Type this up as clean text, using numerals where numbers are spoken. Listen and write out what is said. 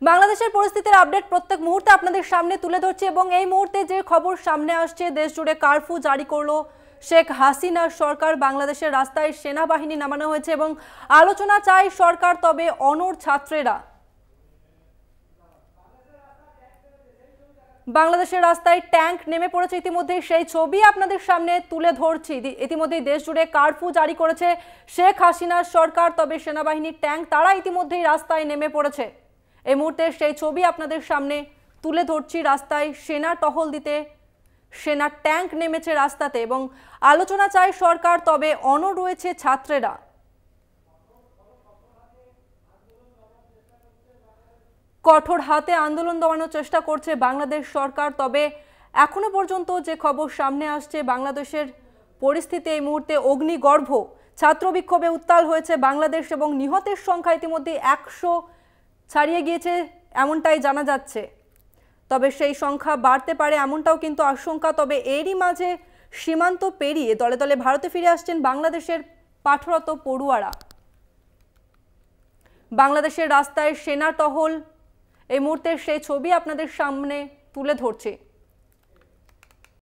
বাংলাদেশের পরিস্থিতির আপডেট প্রত্যেক মুহূর্তে আপনাদের সামনে তুলে ধরছি এবং এই মুহূর্তে যে খবর সামনে আসছে, দেশ জুড়ে কারফিউ জারি করলো শেখ হাসিনার সরকার। বাংলাদেশের রাস্তায় সেনাবাহিনী নামানো হয়েছে এবং আলোচনা চাই সরকার, তবে অনড় ছাত্রেরা। বাংলাদেশের রাস্তায় ট্যাঙ্ক নেমে পড়েছে ইতিমধ্যেই, সেই ছবি আপনাদের সামনে তুলে ধরছি। ইতিমধ্যেই দেশ জুড়ে কারফিউ জারি করেছে শেখ হাসিনার সরকার, তবে সেনাবাহিনীর ট্যাঙ্ক তারা ইতিমধ্যেই রাস্তায় নেমে পড়েছে। এই মুহূর্তে সেই ছবি আপনাদের সামনে তুলে ধরছি। রাস্তায় সেনা টহল দিতে সেনার ট্যাঙ্ক নেমেছে রাস্তাতে এবং আলোচনা চায় সরকার, তবে অনড় রয়েছে ছাত্রেরা। কঠোর হাতে আন্দোলন দমানোর চেষ্টা করছে বাংলাদেশ সরকার, তবে এখনো পর্যন্ত যে খবর সামনে আসছে, বাংলাদেশের পরিস্থিতি এই মুহূর্তে অগ্নিগর্ভ। ছাত্র বিক্ষোভে উত্তাল হয়েছে বাংলাদেশ এবং নিহতের সংখ্যা ইতিমধ্যে 100 ছাড়িয়ে গিয়েছে এমনটাই জানা যাচ্ছে, তবে সেই সংখ্যা বাড়তে পারে এমনটাও কিন্তু আশঙ্কা। তবে এরই মাঝে সীমান্ত পেরিয়ে দলে দলে ভারতে ফিরে আসছেন বাংলাদেশের পাঠরত পড়ুয়ারা। বাংলাদেশের রাস্তায় সেনা টহল, এই মুহূর্তে সেই ছবি আপনাদের সামনে তুলে ধরছি।